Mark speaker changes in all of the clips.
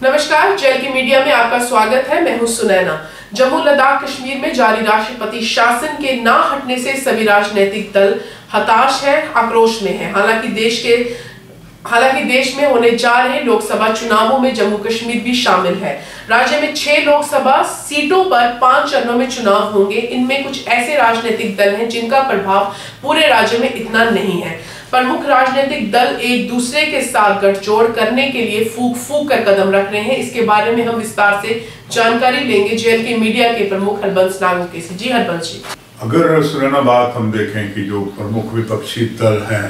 Speaker 1: नमस्कार, जेएलके मीडिया में आपका स्वागत है। मैं हूं सुनैना। जम्मू लद्दाख कश्मीर में जारी राष्ट्रपति शासन के ना हटने से सभी राजनीतिक दल हताश हैं, आक्रोश में हैं। हालांकि देश में होने जा रहे लोकसभा चुनावों में जम्मू कश्मीर भी शामिल है। राज्य में 6 लोकसभा सीटों पर 5 चरणों में चुनाव होंगे। इनमें कुछ ऐसे राजनीतिक दल हैं जिनका प्रभाव पूरे राज्य में इतना नहीं है। प्रमुख राजनीतिक दल एक दूसरे के साथ गठजोड़ करने के लिए फूंक कर कदम रख रहे हैं। इसके बारे में हम विस्तार से जानकारी लेंगे जेएलके मीडिया के प्रमुख हरबंस नागोके से। जी हरबंस जी,
Speaker 2: अगर सुनैना बात हम देखें कि जो प्रमुख विपक्षी दल हैं,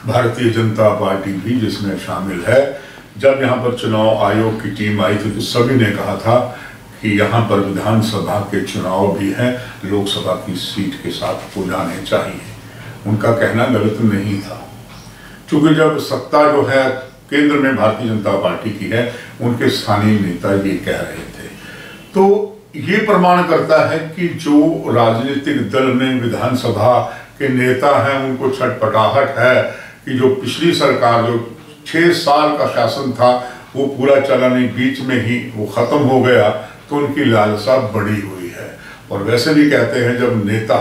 Speaker 2: भारतीय जनता पार्टी भी जिसमें शामिल है, जब यहाँ पर चुनाव आयोग की टीम आई थी तो सभी ने कहा था कि यहाँ पर विधानसभा के चुनाव भी हैं, लोकसभा की सीट के साथ हो जाने चाहिए। उनका कहना गलत नहीं था, क्योंकि जब सत्ता जो है केंद्र में भारतीय जनता पार्टी की है, उनके स्थानीय नेता ये कह रहे थे। तो ये प्रमाण करता है कि जो राजनीतिक दल में विधानसभा के नेता हैं, उनको छटपटाहट है कि जो पिछली सरकार जो 6 साल का शासन था वो पूरा चला नहीं, बीच में ही वो खत्म हो गया, तो उनकी लालसा बढ़ी हुई है। और वैसे भी कहते हैं जब नेता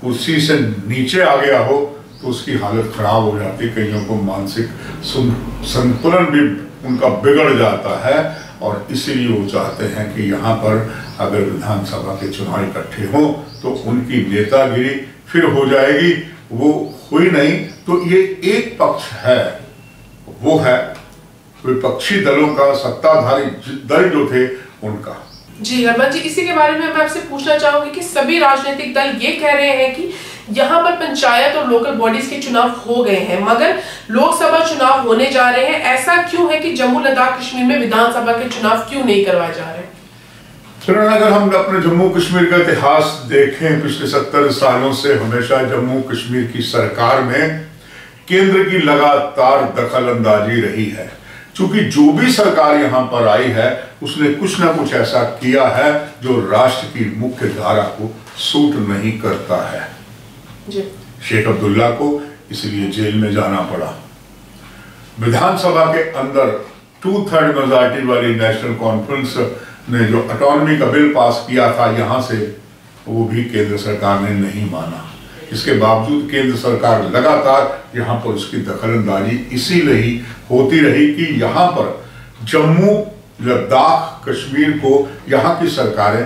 Speaker 2: कुर्सी से नीचे आ गया हो तो उसकी हालत खराब हो जाती, कईयों को मानसिक संतुलन भी उनका बिगड़ जाता है। और इसीलिए वो चाहते हैं कि यहाँ पर अगर विधानसभा के चुनाव इकट्ठे हों तो उनकी नेतागिरी फिर हो जाएगी। वो हुई नहीं तो ये एक पक्ष है, वो है विपक्षी दलों का, सत्ताधारी दल जो थे उनका।
Speaker 1: जी हरबंस जी, इसी के बारे में मैं आपसे पूछना चाहूंगी कि सभी राजनीतिक दल ये कह रहे हैं कि यहाँ पर पंचायत और लोकल बॉडीज के चुनाव हो गए हैं, मगर लोकसभा चुनाव होने जा रहे हैं। ऐसा क्यों है कि जम्मू लद्दाख कश्मीर में विधानसभा के चुनाव क्यों नहीं करवाए जा रहे?
Speaker 2: अगर हम अपने जम्मू कश्मीर का इतिहास देखें, पिछले 70 सालों से हमेशा जम्मू कश्मीर की सरकार में केंद्र की लगातार दखल अंदाजी रही है। क्योंकि जो भी सरकार यहाँ पर आई है उसने कुछ ना कुछ ऐसा किया है जो राष्ट्र की मुख्य धारा को सूट नहीं करता है। शेख अब्दुल्ला को इसलिए जेल में जाना पड़ा। विधानसभा के अंदर 2/3 मेजॉरिटी वाली नेशनल कॉन्फ्रेंस ने जो ऑटोनॉमी का बिल पास किया था यहाँ से, वो भी केंद्र सरकार ने नहीं माना। इसके बावजूद केंद्र सरकार लगातार यहाँ पर उसकी दखलंदाजी इसीलिए होती रही कि यहाँ पर जम्मू लद्दाख कश्मीर को यहाँ की सरकारें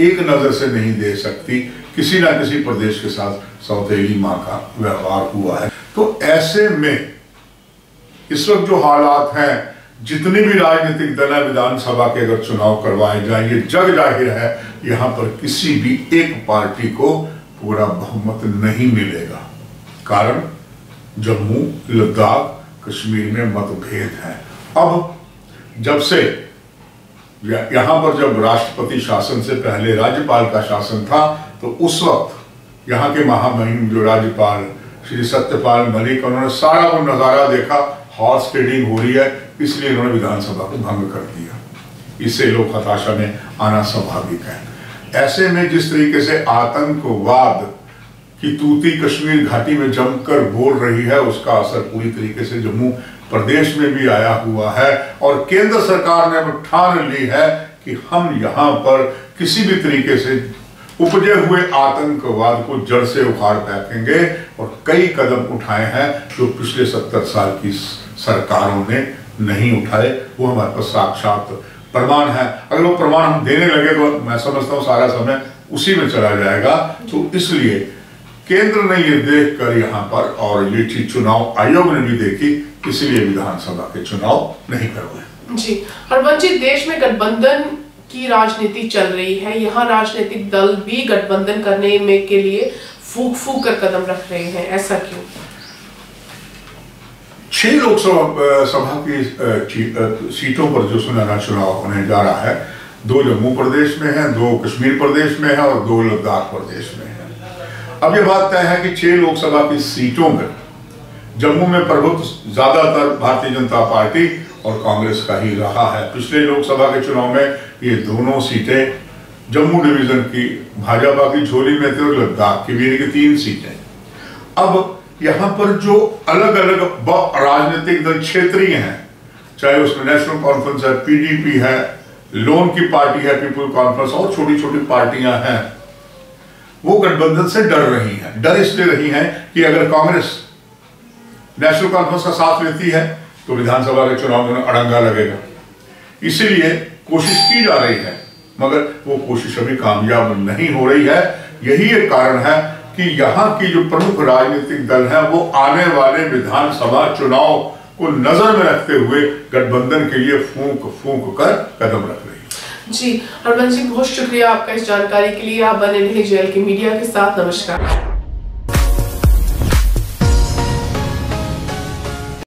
Speaker 2: एक नजर से नहीं दे सकती। किसी ना किसी प्रदेश के साथ सौतेली माँ का व्यवहार हुआ है। तो ऐसे में इस वक्त जो हालात हैं, जितनी भी राजनीतिक दल है, विधानसभा के अगर चुनाव करवाए जाए, ये जग जाहिर है यहाँ पर किसी भी एक पार्टी को पूरा बहुमत नहीं मिलेगा। कारण जम्मू लद्दाख कश्मीर में मतभेद है। अब जब से यहाँ पर जब राष्ट्रपति शासन से पहले राज्यपाल का शासन था, तो उस वक्त यहाँ के महामहिम जो राज्यपाल श्री सत्यपाल मलिक, उन्होंने सारा वो नज़ारा देखा, हॉर्स ट्रेडिंग हो रही है, इसलिए उन्होंने विधानसभा को भंग कर दिया। इससे लोग हताशा में आना स्वाभाविक है। ऐसे में जिस तरीके से आतंकवाद की तूती कश्मीर घाटी में जमकर बोल रही है, उसका असर पूरी तरीके से जम्मू प्रदेश में भी आया हुआ है। और केंद्र सरकार ने ठान ली है कि हम यहाँ पर किसी भी तरीके से उपजे हुए आतंकवाद को जड़ से उखाड़ फेंकेंगे। और कई कदम उठाए हैं जो पिछले 70 साल की सरकारों ने नहीं उठाए। वो हमारे पास साक्षात प्रमाण है। अगर वो प्रमाण हम देने लगे तो मैं समझता हूँ सारा समय उसी में चला जाएगा। तो इसलिए केंद्र ने ये देखकर यहाँ पर, और ये चीज चुनाव आयोग ने भी देखी, इसीलिए विधानसभा के चुनाव नहीं करवाए।
Speaker 1: जी हरबंस जी, देश में गठबंधन की राजनीति चल रही है। यहाँ राजनीतिक दल भी गठबंधन करने में के लिए फूंक कर कदम रख रहे हैं, ऐसा क्यों?
Speaker 2: 6 लोकसभा की सीटों पर जो सुनहरा चुनाव होने जा रहा है, 2 जम्मू प्रदेश में है, 2 कश्मीर प्रदेश में है और 2 लद्दाख प्रदेश में है। अब ये बात तय है कि 6 लोकसभा की सीटों में जम्मू में प्रभुत्व ज्यादातर भारतीय जनता पार्टी और कांग्रेस का ही रहा है। पिछले लोकसभा के चुनाव में ये दोनों सीटें जम्मू डिवीजन की भाजपा की झोली में थी और लद्दाख की भी 3 सीटें। अब यहाँ पर जो अलग अलग राजनीतिक दल क्षेत्रीय हैं, चाहे उसमें नेशनल कॉन्फ्रेंस है, पीडीपी है, लोन की पार्टी है पीपुल कॉन्फ्रेंस, और छोटी छोटी पार्टियां हैं, वो गठबंधन से डर रही हैं। डर इसलिए रही हैं कि अगर कांग्रेस नेशनल कॉन्फ्रेंस का साथ लेती है तो विधानसभा के चुनाव में अड़ंगा लगेगा। इसीलिए कोशिश की जा रही है, मगर वो कोशिश अभी कामयाब नहीं हो रही है। यही एक कारण है कि यहाँ की जो प्रमुख राजनीतिक दल हैं वो आने वाले विधानसभा चुनाव को नजर में रखते हुए गठबंधन के लिए फूंक फूंक कर कदम रख रही है।
Speaker 1: जी हरबंस जी, बहुत शुक्रिया आपका इस जानकारी के लिए। आप बने रहे JLK मीडिया के साथ। नमस्कार।